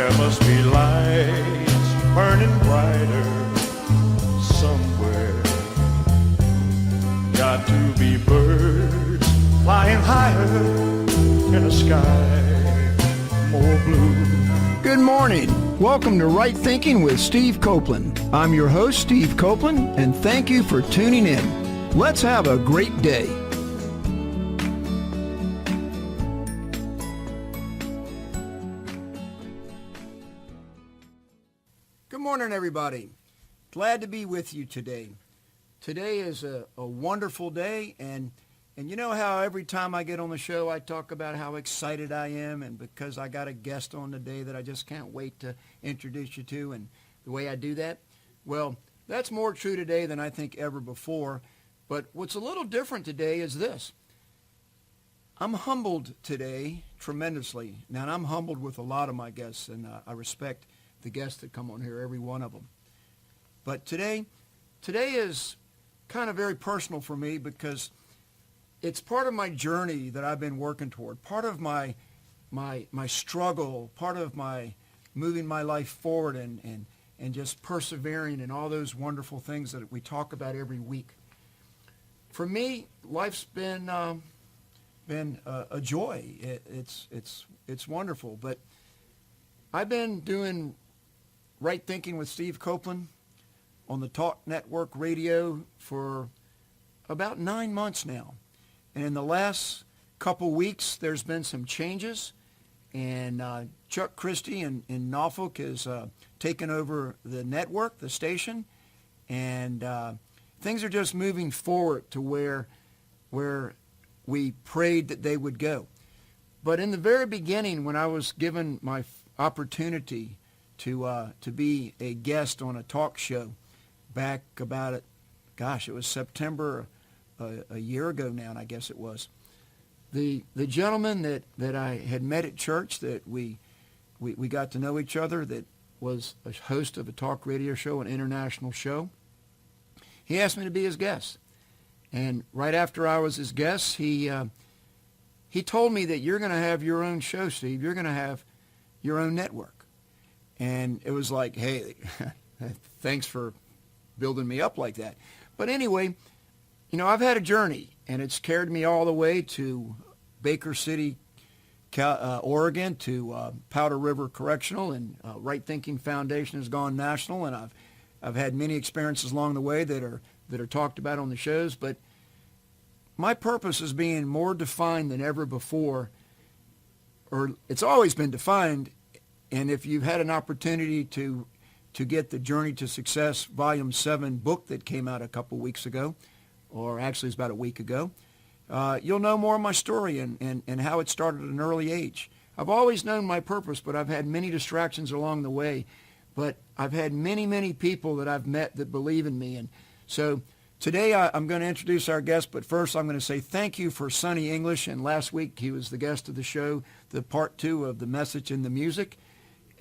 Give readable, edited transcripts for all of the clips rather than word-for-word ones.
There must be lights burning brighter somewhere. Got to be birds flying higher in a sky more blue. Good morning. Welcome to Right Thinking with Steve Coplon. I'm your host, Steve Coplon, and thank you for tuning in. Let's have a great day. Good morning, everybody. Glad to be with you today. Today is a wonderful day, and you know how every time I get on the show I talk about how excited I am, and because I got a guest on today that I just can't wait to introduce you to, and the way I do that, well, that's more true today than I think ever before. But what's a little different today is this. I'm humbled today tremendously. Now, and I'm humbled with a lot of my guests, and I respect the guests that come on here, every one of them. But today is kind of very personal for me because it's part of my journey that I've been working toward, part of my struggle, part of my moving my life forward and just persevering and all those wonderful things that we talk about every week. For me, life's been a joy. It's wonderful. But I've been doing Right Thinking with Steve Coplon on the Talk Network radio for about 9 months now. And in the last couple weeks, there's been some changes. And Chuck Christie in Norfolk has taken over the network, the station. And things are just moving forward to where we prayed that they would go. But in the very beginning, when I was given my opportunity to be a guest on a talk show back about it was September a year ago now, and I guess it was. The gentleman that I had met at church, that we got to know each other, that was a host of a talk radio show, an international show, he asked me to be his guest. And right after I was his guest, he told me that you're going to have your own show, Steve. You're going to have your own network. And it was like, hey, thanks for building me up like that. But anyway, you know, I've had a journey, and it's carried me all the way to Baker City, Oregon, to Powder River Correctional, and Right Thinking Foundation has gone national, and I've had many experiences along the way that are talked about on the shows. But my purpose is being more defined than ever before, or it's always been defined. And if you've had an opportunity to get the Journey to Success Volume 7 book that came out a couple weeks ago, or actually it's about a week ago, you'll know more of my story and how it started at an early age. I've always known my purpose, but I've had many distractions along the way. But I've had many, many people that I've met that believe in me. And so today I'm going to introduce our guest, but first I'm going to say thank you for Sonny English. And last week he was the guest of the show, the part 2 of the message and the music.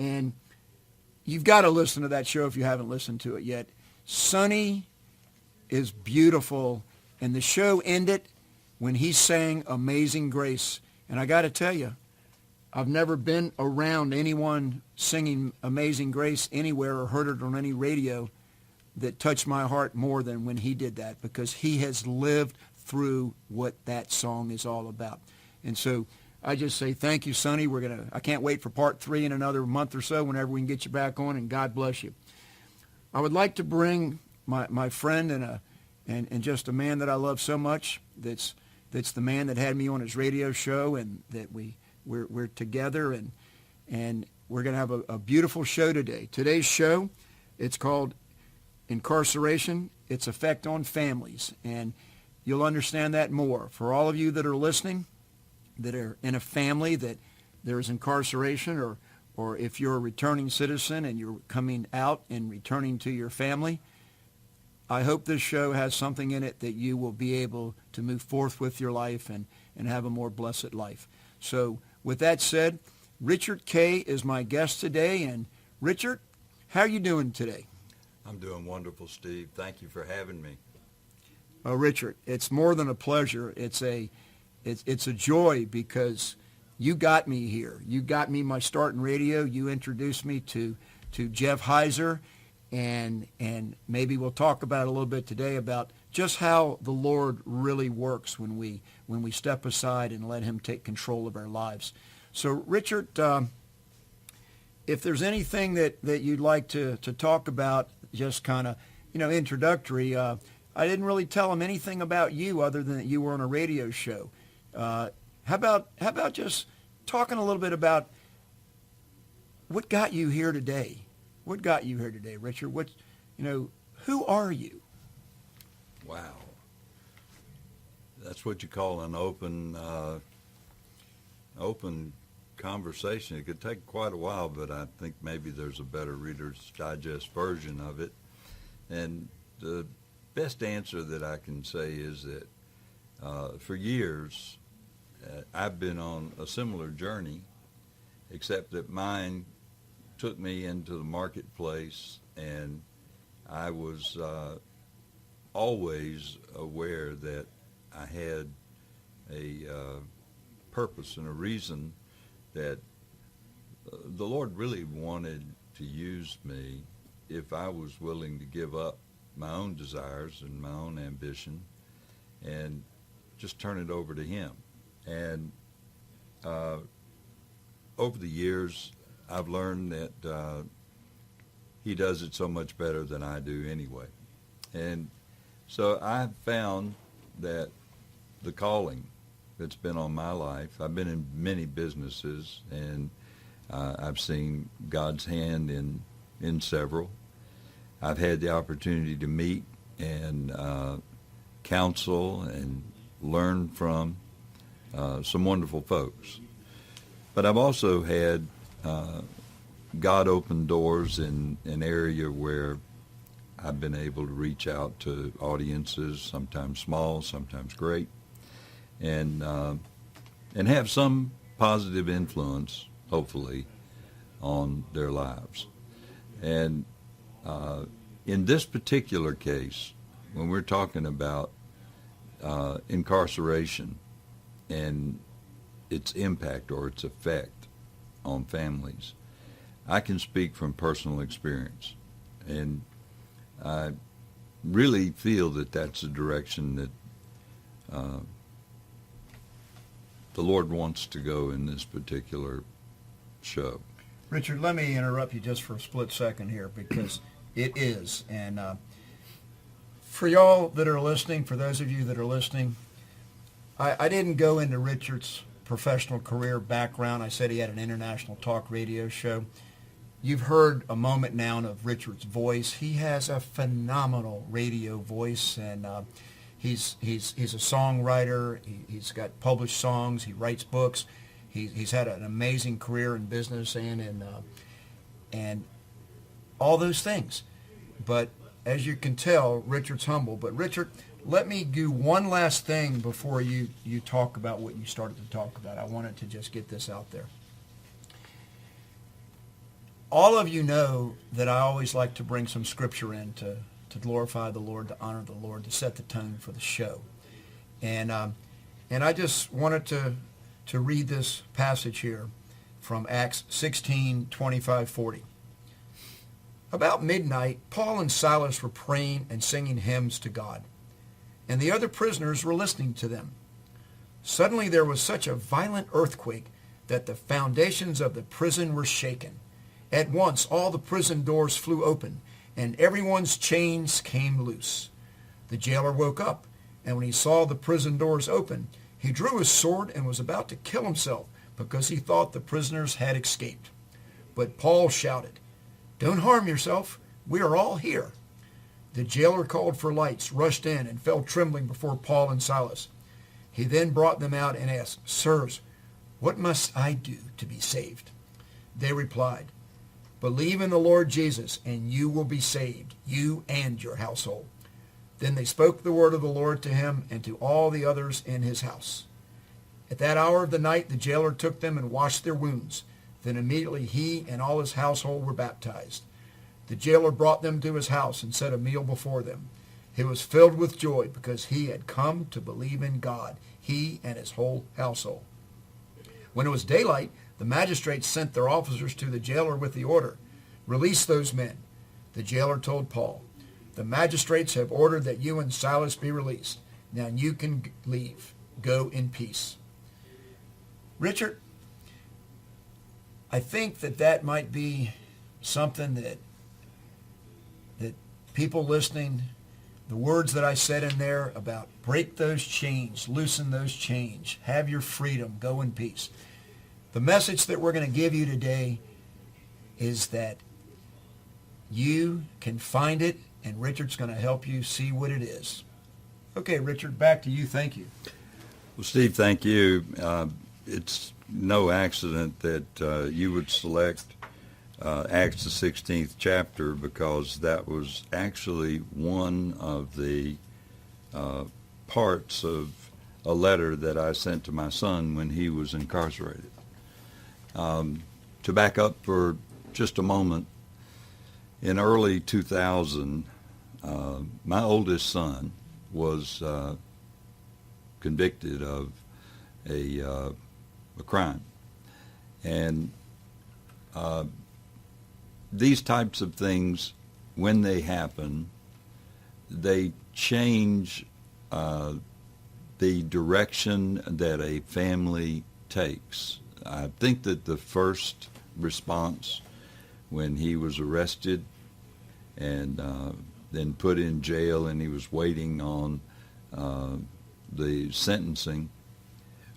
And you've got to listen to that show if you haven't listened to it yet. Sonny is beautiful, and the show ended when he sang Amazing Grace. And I got to tell you, I've never been around anyone singing Amazing Grace anywhere or heard it on any radio that touched my heart more than when he did that, because he has lived through what that song is all about. And so I just say thank you, Sonny. I can't wait for part 3 in another month or so, whenever we can get you back on, and God bless you. I would like to bring my friend and just a man that I love so much. That's the man that had me on his radio show, and that we're together, and we're going to have a beautiful show today. Today's show, it's called Incarceration, Its Effect on Families, and you'll understand that more. For all of you that are listening, that are in a family that there is incarceration, or if you're a returning citizen and you're coming out and returning to your family, I hope this show has something in it that you will be able to move forth with your life and have a more blessed life. So with that said, Richard Kay is my guest today. And Richard, how are you doing today? I'm doing wonderful, Steve. Thank you for having me. Richard, it's more than a pleasure. It's a joy, because you got me here. You got me my start in radio. You introduced me to Jeff Heiser, and maybe we'll talk about it a little bit today about just how the Lord really works when we step aside and let him take control of our lives. So, Richard, if there's anything that you'd like to talk about, just kind of, introductory, I didn't really tell him anything about you other than that you were on a radio show. How about just talking a little bit about what got you here today? What got you here today, Richard? Who are you? Wow. That's what you call an open conversation. It could take quite a while, but I think maybe there's a better Reader's Digest version of it. And the best answer that I can say is that for years, I've been on a similar journey, except that mine took me into the marketplace, and I was always aware that I had a purpose and a reason that the Lord really wanted to use me if I was willing to give up my own desires and my own ambition and just turn it over to him. And over the years, I've learned that he does it so much better than I do anyway. And so I've found that the calling that's been on my life, I've been in many businesses, and I've seen God's hand in several. I've had the opportunity to meet and counsel and learn from some wonderful folks. But I've also had God open doors in an area where I've been able to reach out to audiences, sometimes small, sometimes great, and have some positive influence, hopefully, on their lives. And in this particular case, when we're talking about incarceration and its impact or its effect on families, I can speak from personal experience. And I really feel that that's the direction that the Lord wants to go in this particular show. Richard, let me interrupt you just for a split second here, because it is. And for y'all that are listening, for those of you that are listening, I didn't go into Richard's professional career background. I said he had an international talk radio show. You've heard a moment now of Richard's voice. He has a phenomenal radio voice, and he's a songwriter. He's got published songs. He writes books. He's had an amazing career in business and all those things. But as you can tell, Richard's humble. But Richard, let me do one last thing before you talk about what you started to talk about. I wanted to just get this out there. All of you know that I always like to bring some scripture in to glorify the Lord, to honor the Lord, to set the tone for the show. And I just wanted to read this passage here from Acts 16:25-40. About midnight, Paul and Silas were praying and singing hymns to God, and the other prisoners were listening to them. Suddenly there was such a violent earthquake that the foundations of the prison were shaken. At once all the prison doors flew open, and everyone's chains came loose. The jailer woke up, and when he saw the prison doors open, he drew his sword and was about to kill himself because he thought the prisoners had escaped. But Paul shouted, "Don't harm yourself. We are all here." The jailer called for lights, rushed in, and fell trembling before Paul and Silas. He then brought them out and asked, "Sirs, what must I do to be saved?" They replied, "Believe in the Lord Jesus, and you will be saved, you and your household." Then they spoke the word of the Lord to him and to all the others in his house. At that hour of the night, the jailer took them and washed their wounds. Then immediately he and all his household were baptized. The jailer brought them to his house and set a meal before them. He was filled with joy because he had come to believe in God, he and his whole household. When it was daylight, the magistrates sent their officers to the jailer with the order, "Release those men." The jailer told Paul, "The magistrates have ordered that you and Silas be released. Now you can leave. Go in peace." Richard, I think that might be something that people listening, the words that I said in there about break those chains, loosen those chains, have your freedom, go in peace. The message that we're going to give you today is that you can find it, and Richard's going to help you see what it is. Okay, Richard, back to you. Thank you. Well, Steve, thank you. It's no accident that you would select Acts the 16th chapter, because that was actually one of the parts of a letter that I sent to my son when he was incarcerated. To back up for just a moment, in early 2000, my oldest son was convicted of a crime. And these types of things, when they happen, they change the direction that a family takes. I think that the first response when he was arrested and then put in jail and he was waiting on the sentencing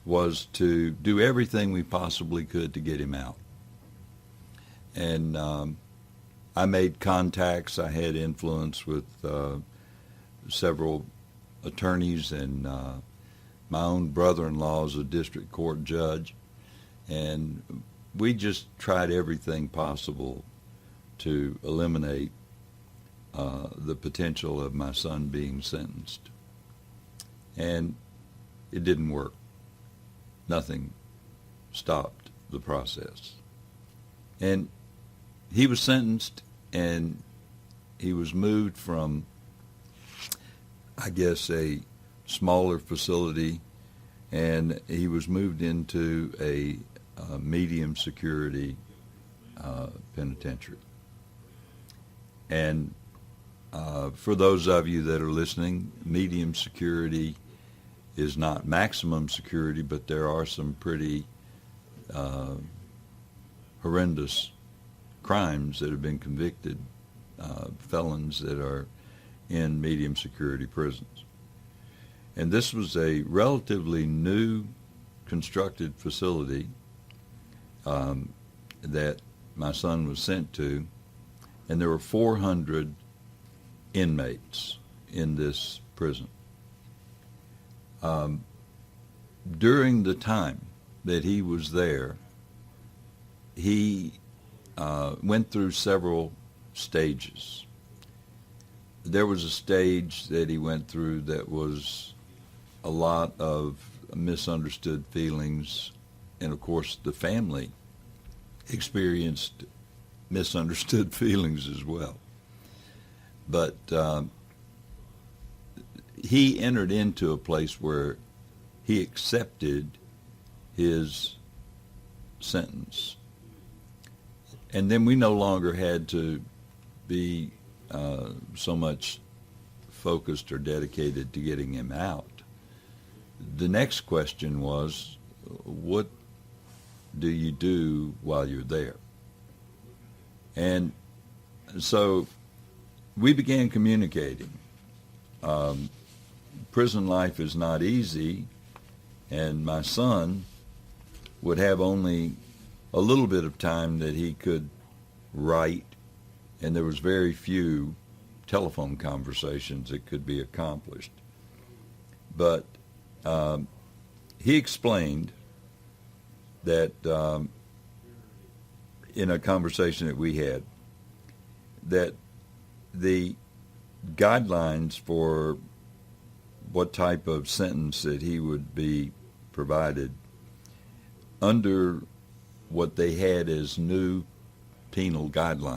was to do everything we possibly could to get him out. And I made contacts. I had influence with several attorneys, and my own brother-in-law is a district court judge. And we just tried everything possible to eliminate the potential of my son being sentenced. And it didn't work. Nothing stopped the process. And he was sentenced, and he was moved from, I guess, a smaller facility, and he was moved into a medium security penitentiary. And for those of you that are listening, medium security is not maximum security, but there are some pretty horrendous crimes that have been convicted, felons that are in medium security prisons. And this was a relatively new constructed facility that my son was sent to, and there were 400 inmates in this prison. During the time that he was there, he went through several stages. There was a stage that he went through that was a lot of misunderstood feelings, and of course the family experienced misunderstood feelings as well. But he entered into a place where he accepted his sentence. And then we no longer had to be so much focused or dedicated to getting him out. The next question was, what do you do while you're there? And so we began communicating. Prison life is not easy, and my son would have only a little bit of time that he could write, and there was very few telephone conversations that could be accomplished. But he explained that in a conversation that we had, that the guidelines for what type of sentence that he would be provided under what they had as new penal guidelines